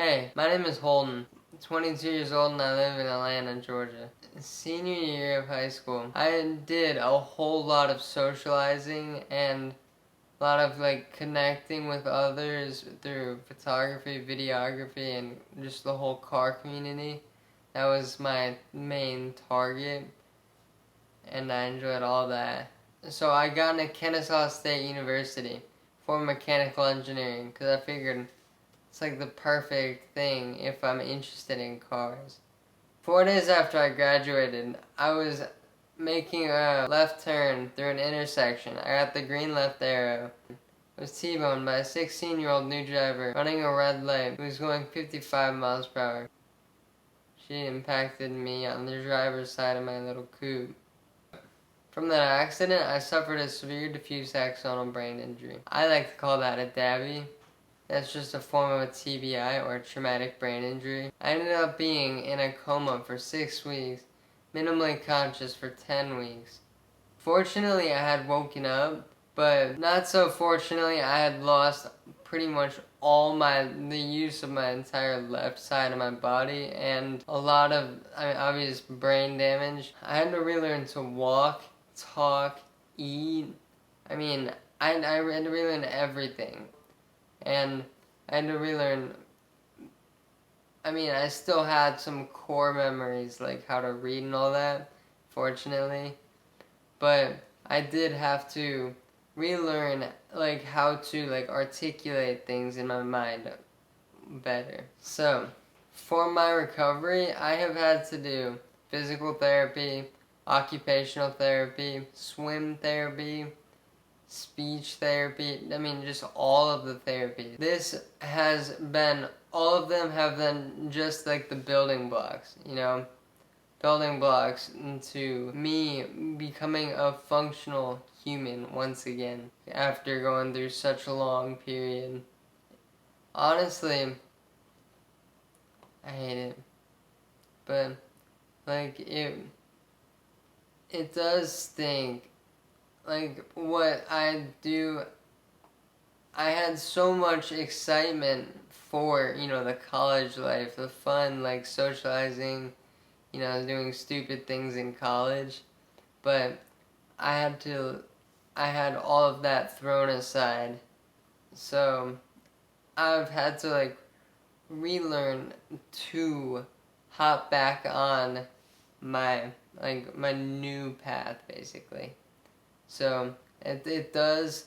Hey, my name is Holden. I'm 22 years old and I live in Atlanta, Georgia. Senior year of high school, I did a whole lot of socializing and a lot of connecting with others through photography, videography, and just the whole car community. That was my main target, and I enjoyed all that. So I got into Kennesaw State University for mechanical engineering because I figured it's like the perfect thing if I'm interested in cars. 4 days after I graduated, I was making a left turn through an intersection. I got the green left arrow. I was T-boned by a 16-year-old new driver running a red light who was going 55 miles per hour. She impacted me on the driver's side of my little coupe. From that accident, I suffered a severe diffuse axonal brain injury. I like to call that a DABI. That's just a form of a TBI, or a traumatic brain injury. I ended up being in a coma for 6 weeks, minimally conscious for 10 weeks. Fortunately, I had woken up, but not so fortunately, I had lost pretty much all the use of my entire left side of my body and a lot of obvious brain damage. I had to relearn to walk, talk, eat. I had to relearn everything. And I had to relearn. I still had some core memories, like how to read and all that, fortunately. But I did have to relearn, how to, articulate things in my mind better. So, for my recovery, I have had to do physical therapy, occupational therapy, swim therapy, speech therapy, just all of the therapy. All of them have been just like the building blocks, building blocks into me becoming a functional human once again after going through such a long period. Honestly, I hate it, but it does stink. What I do, I had so much excitement for, the college life, the fun, socializing, doing stupid things in college, but I had all of that thrown aside, so I've had to, relearn to hop back on my new path, basically. So it does.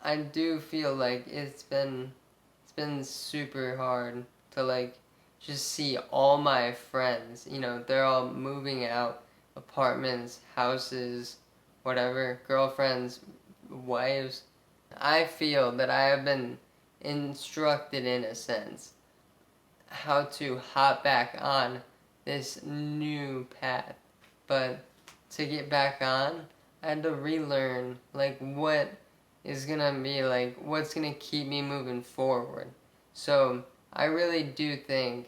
I do feel like it's been super hard to just see all my friends. They're all moving out, apartments, houses, whatever, girlfriends, wives. I feel that I have been instructed, in a sense, how to hop back on this new path. But to get back on, I had to relearn what is gonna be what's gonna keep me moving forward. So I really do think,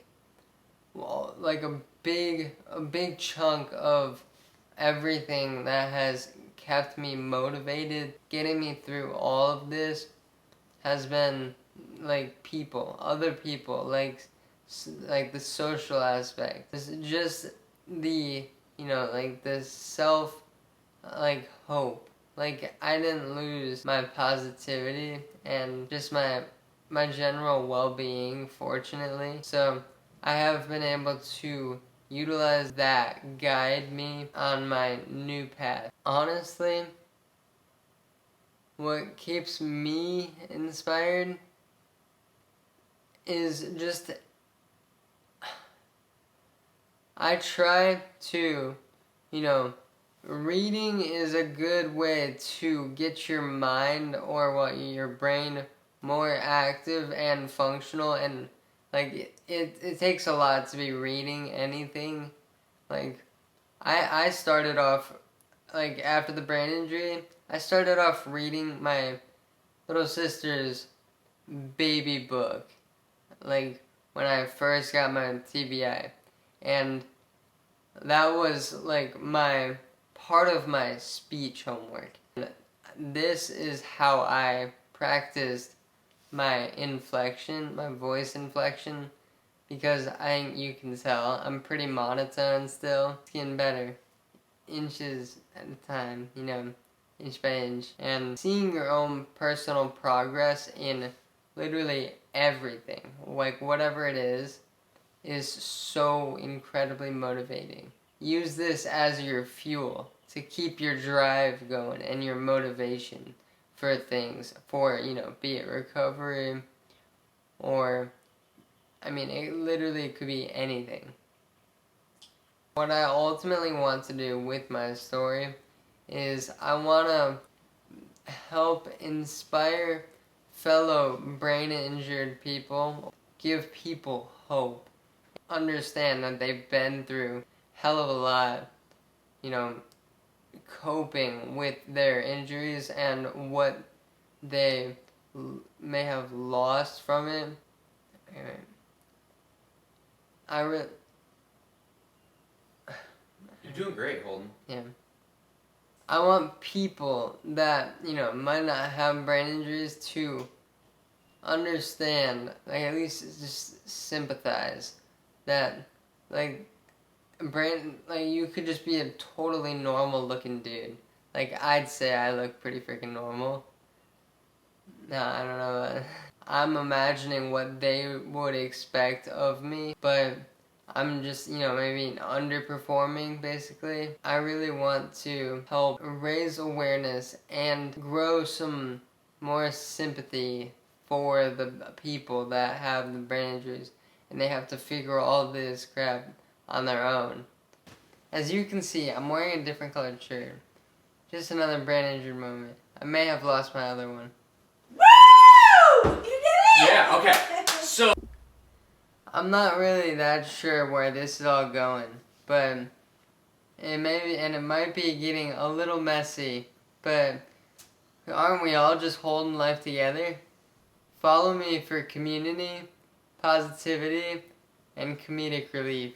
well, a big chunk of everything that has kept me motivated, getting me through all of this, has been people, other people, the social aspect. It's just the the self hope. I didn't lose my positivity and just my general well-being, fortunately. So I have been able to utilize that guide me on my new path. Honestly, what keeps me inspired is just, I try to, reading is a good way to get your mind, or your brain, more active and functional, and it takes a lot to be reading anything. I started off, after the brain injury, I started off reading my little sister's baby book, when I first got my TBI, and that was my part of my speech homework. This is how I practiced my inflection, my voice inflection, because I think you can tell I'm pretty monotone still. It's getting better, inches at a time, you know, inch by inch. And seeing your own personal progress in literally everything, like whatever it is so incredibly motivating. Use this as your fuel to keep your drive going and your motivation for things, for, you know, be it recovery or, I mean, it literally could be anything. What I ultimately want to do with my story is I want to help inspire fellow brain injured people, give people hope, understand that they've been through hell of a lot, you know, coping with their injuries and what they may have lost from it. Anyway, You're doing great, Holden. Yeah. I want people that, you know, might not have brain injuries to understand, like at least just sympathize that, like, like you could just be a totally normal looking dude. Like I'd say I look pretty freaking normal. No, I don't know. I'm imagining what they would expect of me, but I'm just, you know, maybe underperforming basically. I really want to help raise awareness and grow some more sympathy for the people that have the brain injuries and they have to figure all this crap on their own. As you can see, I'm wearing a different colored shirt. Just another brain injured moment. I may have lost my other one. Woo! You did it! Yeah, okay. So I'm not really that sure where this is all going, but it might be getting a little messy, but aren't we all just holding life together? Follow me for community, positivity, and comedic relief.